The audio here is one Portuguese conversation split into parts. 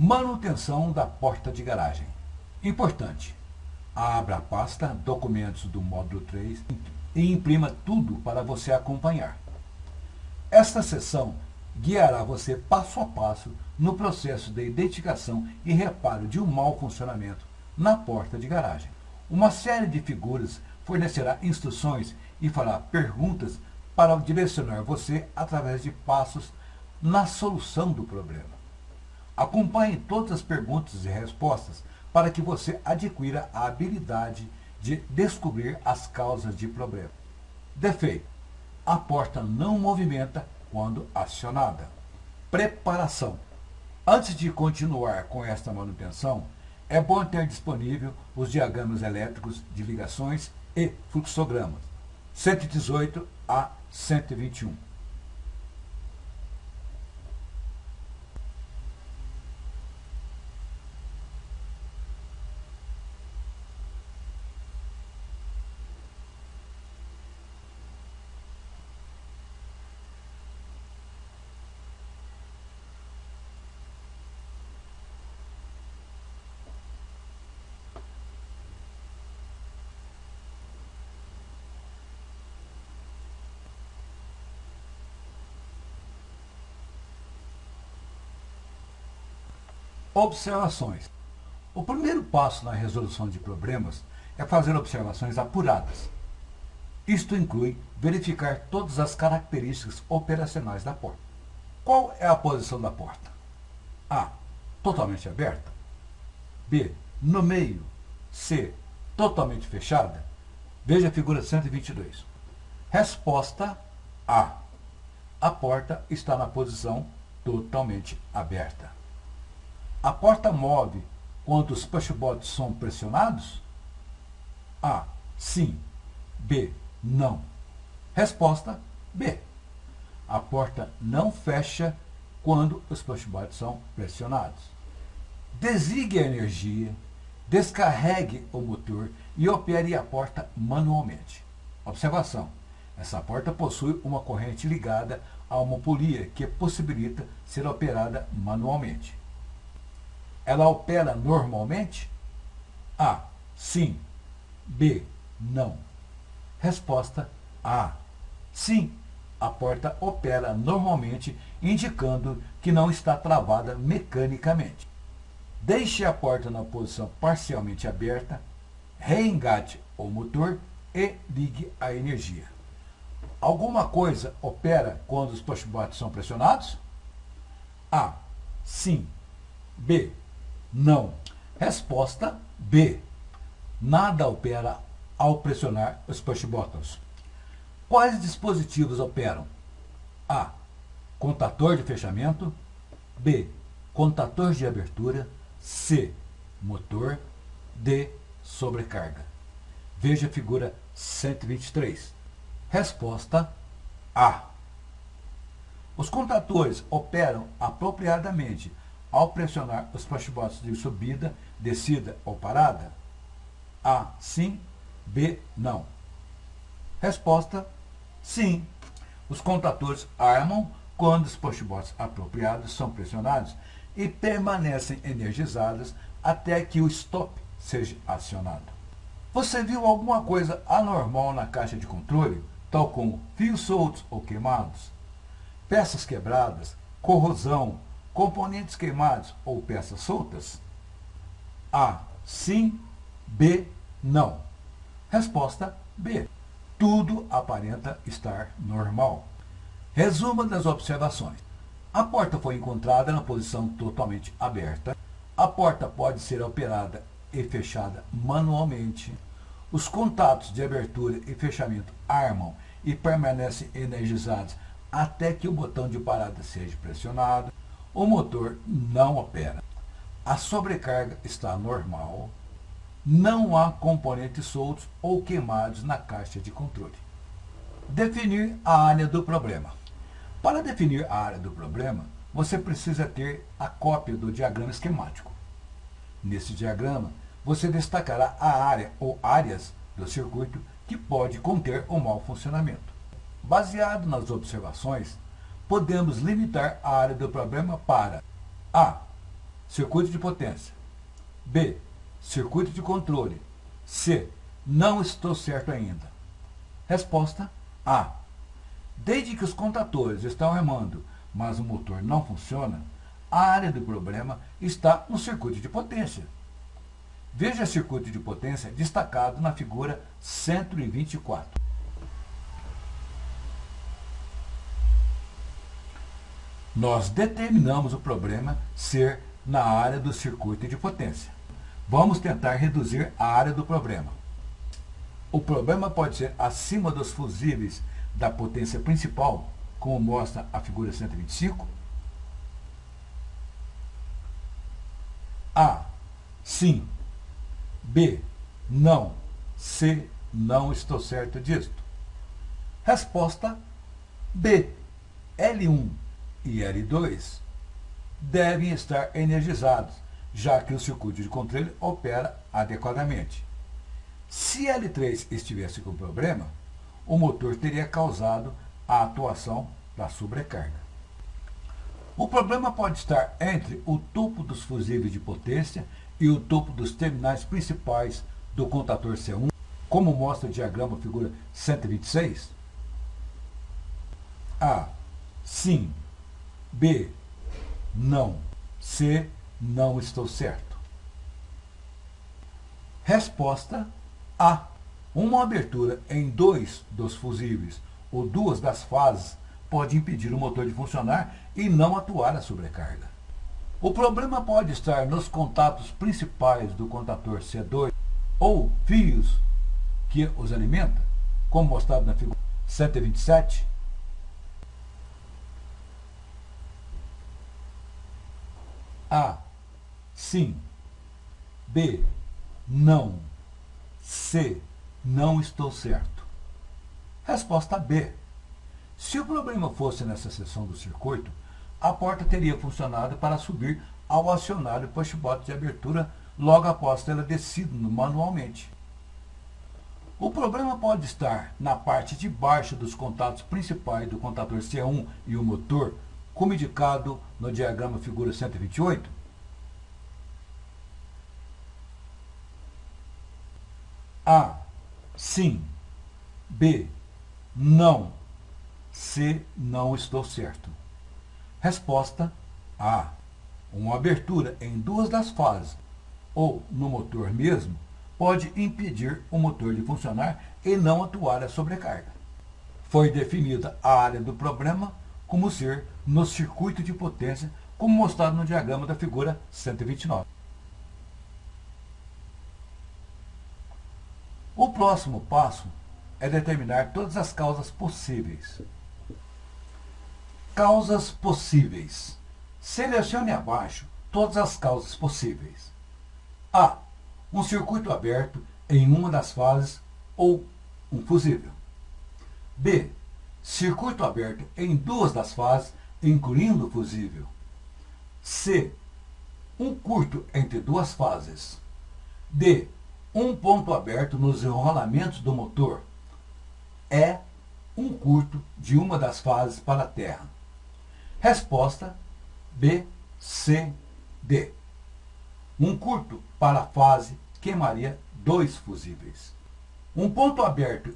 Manutenção da porta de garagem. Importante. Abra a pasta Documentos do módulo 3 e imprima tudo para você acompanhar. Esta seção guiará você passo a passo no processo de identificação e reparo de um mau funcionamento na porta de garagem. Uma série de figuras fornecerá instruções e fará perguntas para direcionar você através de passos na solução do problema. Acompanhe todas as perguntas e respostas para que você adquira a habilidade de descobrir as causas de problema. Defeito: a porta não movimenta quando acionada. Preparação: antes de continuar com esta manutenção, é bom ter disponível os diagramas elétricos de ligações e fluxogramas 118 a 121. Observações. O primeiro passo na resolução de problemas é fazer observações apuradas. Isto inclui verificar todas as características operacionais da porta. Qual é a posição da porta? A. Totalmente aberta. B. No meio. C. Totalmente fechada. Veja a figura 122. Resposta A. A porta está na posição totalmente aberta. A porta move quando os pushbots são pressionados? A. Sim. B. Não. Resposta B. A porta não fecha quando os pushbots são pressionados. Desligue a energia, descarregue o motor e opere a porta manualmente. Observação: essa porta possui uma corrente ligada a uma polia que possibilita ser operada manualmente. Ela opera normalmente? A. Sim. B. Não. Resposta A. Sim. A porta opera normalmente, indicando que não está travada mecanicamente. Deixe a porta na posição parcialmente aberta, reengate o motor e ligue a energia. Alguma coisa opera quando os pushbots são pressionados? A. Sim. B. Não. Resposta B. Nada opera ao pressionar os push buttons. Quais dispositivos operam? A. Contator de fechamento. B. Contator de abertura. C. Motor. D. Sobrecarga. Veja a figura 123. Resposta A. Os contatores operam apropriadamente ao pressionar os pushbots de subida, descida ou parada? A. Sim. B. Não. Resposta: sim. Os contatores armam quando os pushbots apropriados são pressionados e permanecem energizados até que o stop seja acionado. Você viu alguma coisa anormal na caixa de controle, tal como fios soltos ou queimados, peças quebradas, corrosão, componentes queimados ou peças soltas? A. Sim. B. Não. Resposta B. Tudo aparenta estar normal. Resumo das observações. A porta foi encontrada na posição totalmente aberta. A porta pode ser operada e fechada manualmente. Os contatos de abertura e fechamento armam e permanecem energizados até que o botão de parada seja pressionado. O motor não opera. A sobrecarga está normal. Não há componentes soltos ou queimados na caixa de controle. Definir a área do problema. Para definir a área do problema, você precisa ter a cópia do diagrama esquemático. Nesse diagrama, você destacará a área ou áreas do circuito que pode conter o mau funcionamento. Baseado nas observações, podemos limitar a área do problema para A. circuito de potência. B, circuito de controle. C, não estou certo ainda. Resposta A. Desde que os contadores estão remando, mas o motor não funciona, a área do problema está no circuito de potência. Veja o circuito de potência destacado na figura 124. Nós determinamos o problema ser na área do circuito de potência. Vamos tentar reduzir a área do problema. O problema pode ser acima dos fusíveis da potência principal, como mostra a figura 125. A. Sim. B. Não. C. Não estou certo disto. Resposta B. L1 e L2 devem estar energizados, já que o circuito de controle opera adequadamente. Se L3 estivesse com problema, o motor teria causado a atuação da sobrecarga. O problema pode estar entre o topo dos fusíveis de potência e o topo dos terminais principais do contador C1, como mostra o diagrama figura 126. A. Sim. B. Não. C. Não estou certo. Resposta A. Uma abertura em dois dos fusíveis ou duas das fases pode impedir o motor de funcionar e não atuar a sobrecarga. O problema pode estar nos contatos principais do contador C2 ou fios que os alimenta, como mostrado na figura 127. A. Sim. B. Não. C. Não estou certo. Resposta B. Se o problema fosse nessa seção do circuito, a porta teria funcionado para subir ao acionário pushbot de abertura logo após tê-la descido manualmente. O problema pode estar na parte de baixo dos contatos principais do contador C1 e o motor, como indicado no diagrama figura 128. A. Sim. B. Não. C. Não estou certo. Resposta A. Uma abertura em duas das fases, ou no motor mesmo, pode impedir o motor de funcionar e não atuar a sobrecarga. Foi definida a área do problema como ser no circuito de potência, como mostrado no diagrama da figura 129. O próximo passo é determinar todas as causas possíveis. Causas possíveis. Selecione abaixo todas as causas possíveis. A. Um circuito aberto em uma das fases ou um fusível. B. Circuito aberto em duas das fases, incluindo o fusível. C. Um curto entre duas fases. D. Um ponto aberto nos enrolamentos do motor. E. Um curto de uma das fases para a terra. Resposta B, C, D. Um curto para a fase queimaria dois fusíveis. Um ponto aberto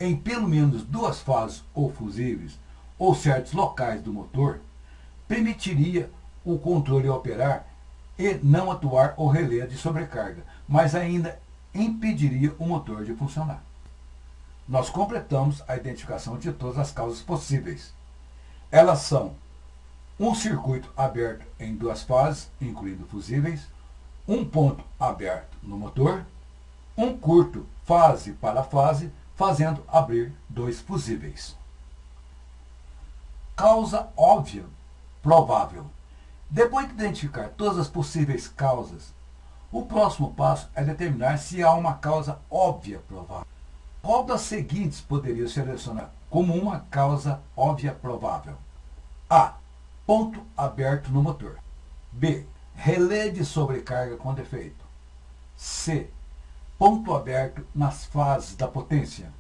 em pelo menos duas fases ou fusíveis, ou certos locais do motor, permitiria o controle operar e não atuar o relé de sobrecarga, mas ainda impediria o motor de funcionar. Nós completamos a identificação de todas as causas possíveis. Elas são um circuito aberto em duas fases, incluindo fusíveis, um ponto aberto no motor, um curto fase para fase, fazendo abrir dois fusíveis. Causa óbvia, provável. Depois de identificar todas as possíveis causas, o próximo passo é determinar se há uma causa óbvia provável. Qual das seguintes poderia selecionar como uma causa óbvia provável? A. Ponto aberto no motor. B. Relé de sobrecarga com defeito. C. Ponto aberto nas fases da potência.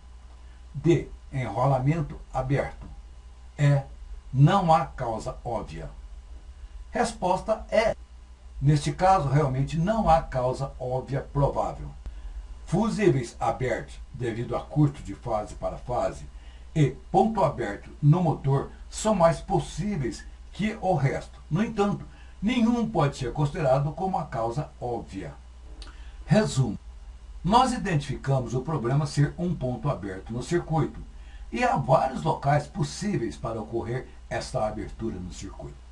D. Enrolamento aberto. E. Não há causa óbvia. Resposta é Neste caso, realmente não há causa óbvia provável. Fusíveis abertos devido a curto de fase para fase e ponto aberto no motor são mais possíveis que o resto. No entanto, nenhum pode ser considerado como a causa óbvia. Resumo. Nós identificamos o problema ser um ponto aberto no circuito e há vários locais possíveis para ocorrer esta abertura no circuito.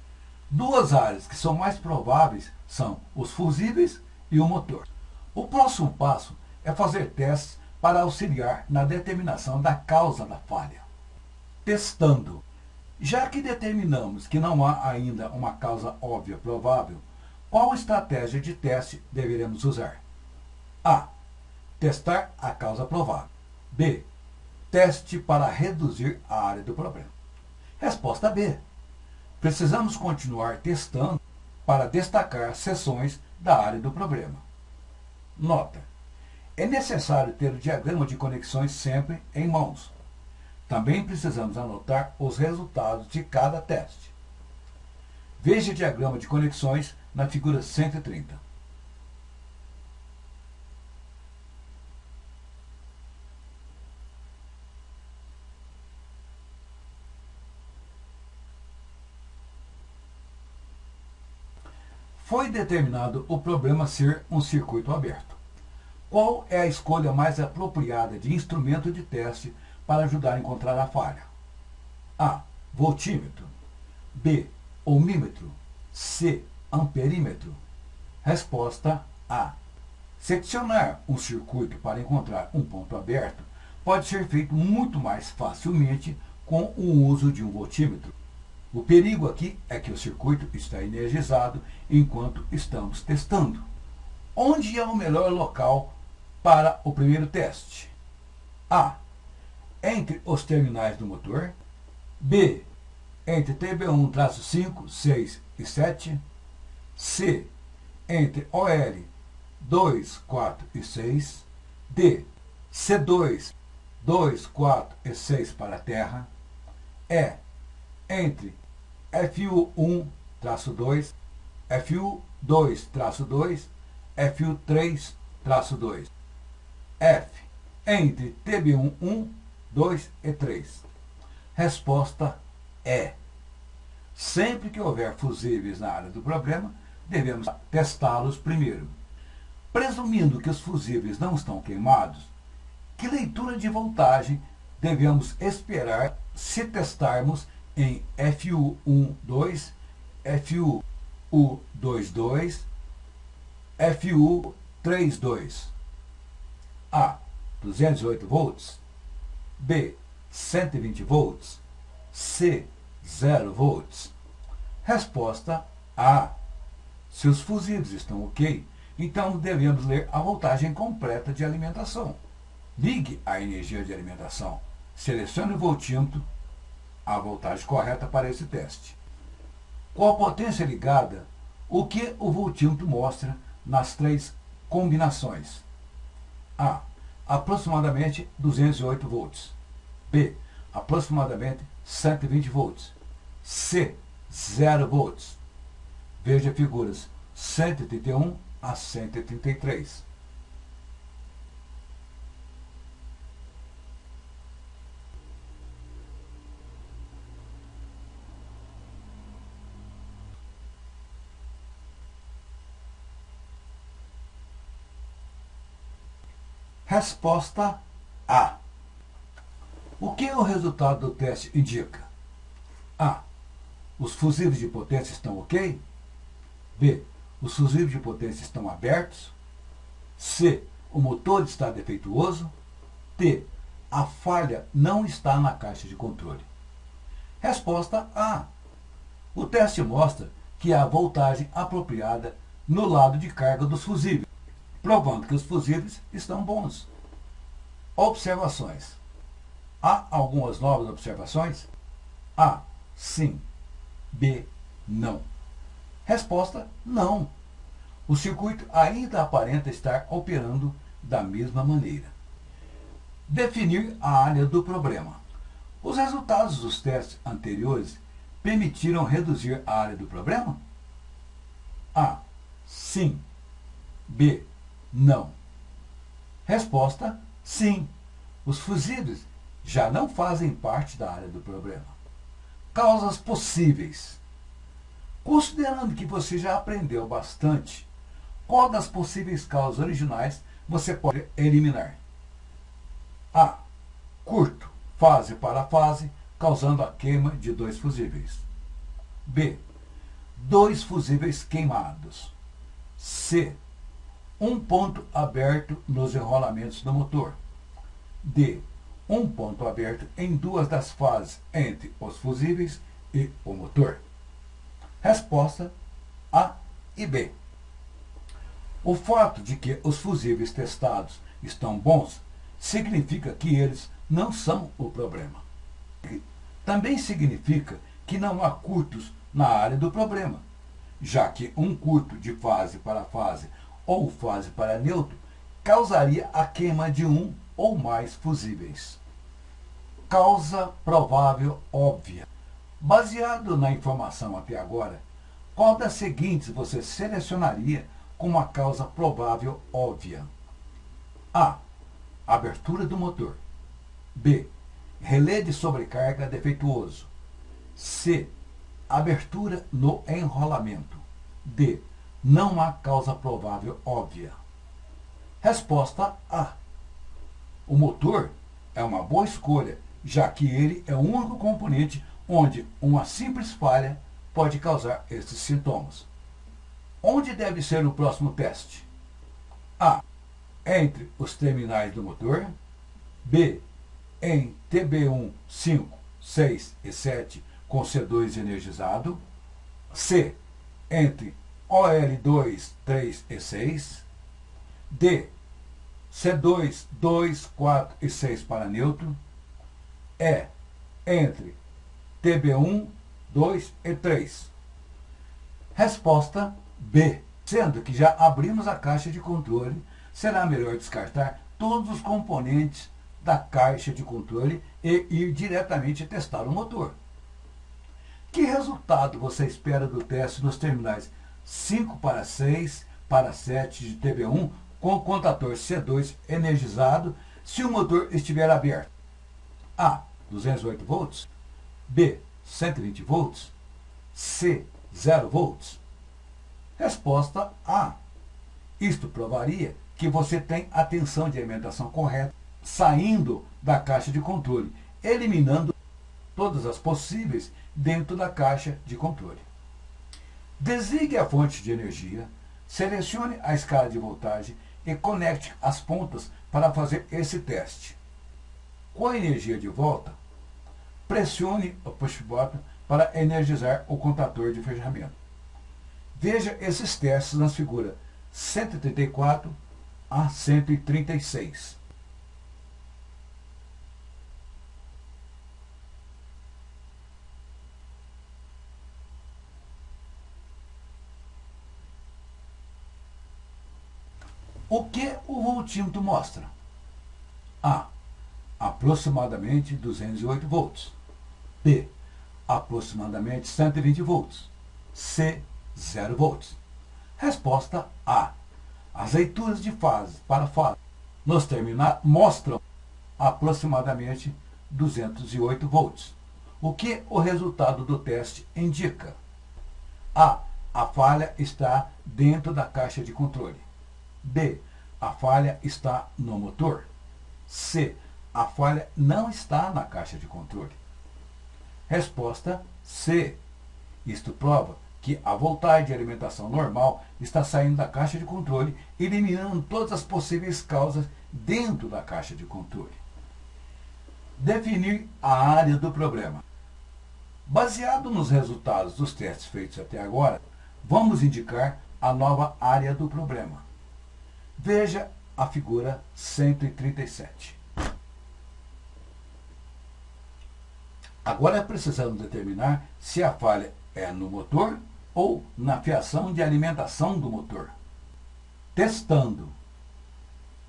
Duas áreas que são mais prováveis são os fusíveis e o motor. O próximo passo é fazer testes para auxiliar na determinação da causa da falha. Testando. Já que determinamos que não há ainda uma causa óbvia provável, qual estratégia de teste deveremos usar? A. Testar a causa provável. B. Teste para reduzir a área do problema. Resposta B. Precisamos continuar testando para destacar seções da área do problema. Nota. É necessário ter o diagrama de conexões sempre em mãos. Também precisamos anotar os resultados de cada teste. Veja o diagrama de conexões na figura 130. Foi determinado o problema ser um circuito aberto. Qual é a escolha mais apropriada de instrumento de teste para ajudar a encontrar a falha? A. Voltímetro. B. Ohmímetro. C. Amperímetro. Resposta A. Seccionar um circuito para encontrar um ponto aberto pode ser feito muito mais facilmente com o uso de um voltímetro. O perigo aqui é que o circuito está energizado enquanto estamos testando. Onde é o melhor local para o primeiro teste? A. Entre os terminais do motor. B. Entre TB1-5, 6 e 7. C. Entre OL 2, 4 e 6. D. C2, 2, 4 e 6 para a terra. E. Entre FU1-2, FU2-2, FU3-2. F. Entre TB1, 2 e 3. Resposta é. Sempre que houver fusíveis na área do problema, devemos testá-los primeiro. Presumindo que os fusíveis não estão queimados, que leitura de voltagem devemos esperar se testarmos em FU12, FU22, FU32? A. 208 volts. B. 120 volts. C. 0 volts. Resposta A. Se os fusíveis estão ok, então devemos ler a voltagem completa de alimentação. Ligue a energia de alimentação. Selecione o voltímetro, a voltagem correta para esse teste. Com a potência ligada, o que o voltímetro mostra nas três combinações? A. Aproximadamente 208 volts. B. Aproximadamente 120 volts. C. 0 volts. Veja figuras 131 a 133. Resposta A. O que o resultado do teste indica? A. Os fusíveis de potência estão ok? B. Os fusíveis de potência estão abertos? C. O motor está defeituoso? D. A falha não está na caixa de controle. Resposta A. O teste mostra que há voltagem apropriada no lado de carga dos fusíveis, provando que os fusíveis estão bons. Observações. Há algumas novas observações? A. Sim. B. Não. Resposta: não. O circuito ainda aparenta estar operando da mesma maneira. Definir a área do problema. Os resultados dos testes anteriores permitiram reduzir a área do problema? A. sim. B, não. Resposta, sim. Os fusíveis já não fazem parte da área do problema. Causas possíveis. Considerando que você já aprendeu bastante, qual das possíveis causas originais você pode eliminar? A. Curto, fase para fase, causando a queima de 2 fusíveis. B. 2 fusíveis queimados. C. Um ponto aberto nos enrolamentos do motor. D. Um ponto aberto em 2 das fases entre os fusíveis e o motor. Resposta A e B. O fato de que os fusíveis testados estão bons significa que eles não são o problema. Também significa que não há curtos na área do problema, já que um curto de fase para fase ou fase para neutro causaria a queima de um ou mais fusíveis. Causa provável óbvia. Baseado na informação até agora, qual das seguintes você selecionaria como a causa provável óbvia? A. Abertura do motor. B. Relé de sobrecarga defeituoso. C. Abertura no enrolamento. D. Não há causa provável óbvia. Resposta A. O motor é uma boa escolha, já que ele é o único componente onde uma simples falha pode causar esses sintomas. Onde deve ser o próximo teste? A. Entre os terminais do motor. B. Em TB1, 5, 6 e 7 com C2 energizado. C. Entre OL2, 3 e 6. D. C2, 2, 4 e 6 para neutro. E. Entre TB1, 2 e 3. Resposta B. Sendo que já abrimos a caixa de controle, será melhor descartar todos os componentes da caixa de controle e ir diretamente testar o motor. Que resultado você espera do teste nos terminais 5 para 6 para 7 de TB1 com o contator C2 energizado se o motor estiver aberto? A. 208 volts. B. 120 volts. C. 0 volts. Resposta A. Isto provaria que você tem a tensão de alimentação correta saindo da caixa de controle, eliminando todas as possíveis dentro da caixa de controle. Desligue a fonte de energia, selecione a escala de voltagem e conecte as pontas para fazer esse teste. Com a energia de volta, pressione o push button para energizar o contador de fechamento. Veja esses testes nas figuras 134 a 136. O que o voltímetro mostra? A. Aproximadamente 208 volts. B. Aproximadamente 120 volts. C. 0 volts. Resposta A. As leituras de fase para fase nos terminais mostram aproximadamente 208 volts. O que o resultado do teste indica? A. A falha está dentro da caixa de controle. B. A falha está no motor. C. A falha não está na caixa de controle. Resposta C. Isto prova que a voltagem de alimentação normal está saindo da caixa de controle, eliminando todas as possíveis causas dentro da caixa de controle. Definir a área do problema. Baseado nos resultados dos testes feitos até agora, vamos indicar a nova área do problema. Veja a figura 137. Agora precisamos determinar se a falha é no motor ou na fiação de alimentação do motor. Testando.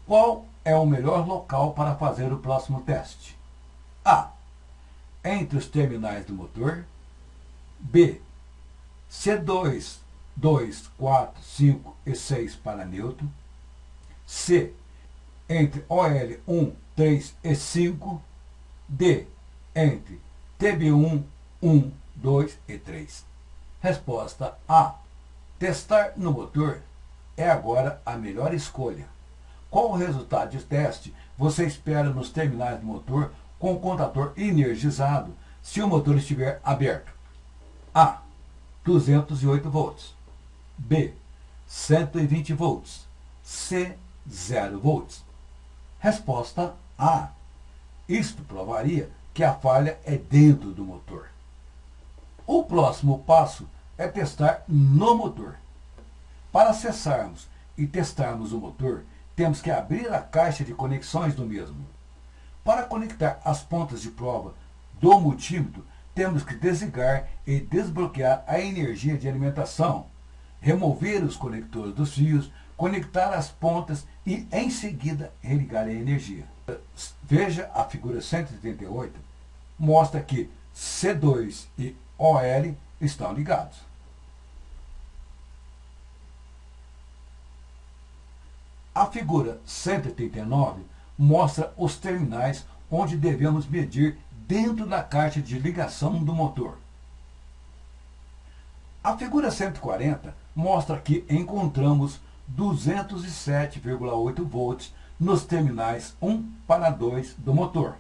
Qual é o melhor local para fazer o próximo teste? A. Entre os terminais do motor. B. C2, 2, 4, 5 e 6 para neutro. C, entre OL 1, 3 e 5. D, entre TB1, 1, 2 e 3. Resposta A. Testar no motor é agora a melhor escolha. Qual o resultado de teste você espera nos terminais do motor com o contador energizado se o motor estiver aberto? A. 208 volts. B. 120 volts. C. 0 volts. Resposta A. Isto provaria que a falha é dentro do motor. O próximo passo é testar no motor. Para acessarmos e testarmos o motor, temos que abrir a caixa de conexões do mesmo. Para conectar as pontas de prova do multímetro, temos que desligar e desbloquear a energia de alimentação, remover os conectores dos fios, conectar as pontas e, em seguida, religar a energia. Veja a figura 138, mostra que C2 e OL estão ligados. A figura 139 mostra os terminais onde devemos medir dentro da caixa de ligação do motor. A figura 140 mostra que encontramos 207,8 volts nos terminais 1 para 2 do motor.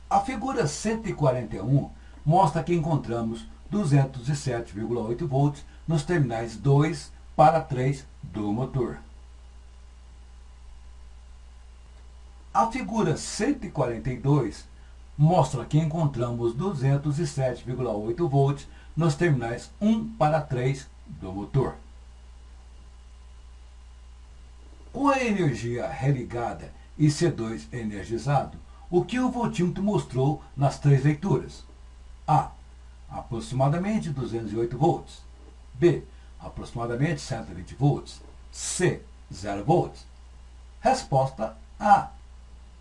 A figura 141 mostra que encontramos 207,8 volts nos terminais 2 para 3 do motor. A figura 142 mostra que encontramos 207,8 volts nos terminais 1 para 3 do motor. Com a energia religada e C2 energizado, o que o voltímetro mostrou nas três leituras? A. Aproximadamente 208 volts. B. Aproximadamente 120 volts. C. 0 volts. Resposta A.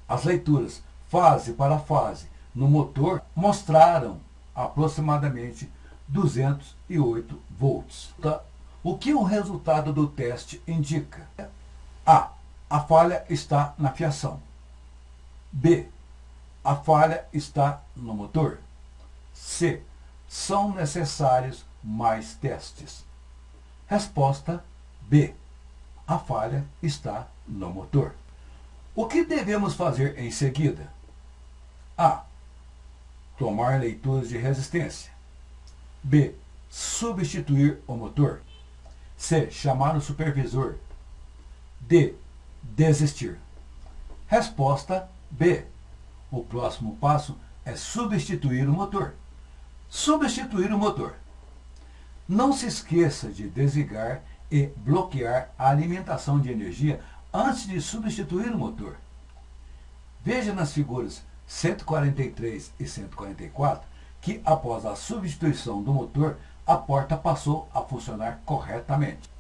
As leituras fase para fase no motor mostraram aproximadamente 208 volts. O que o resultado do teste indica? A. A falha está na fiação. B. A falha está no motor. C. São necessários mais testes. Resposta B. A falha está no motor. O que devemos fazer em seguida? A. Tomar leituras de resistência. B. Substituir o motor. C. Chamar o supervisor. D. Desistir. Resposta B. O próximo passo é substituir o motor. Substituir o motor. Não se esqueça de desligar e bloquear a alimentação de energia antes de substituir o motor. Veja nas figuras 143 e 144 que, após a substituição do motor, a porta passou a funcionar corretamente.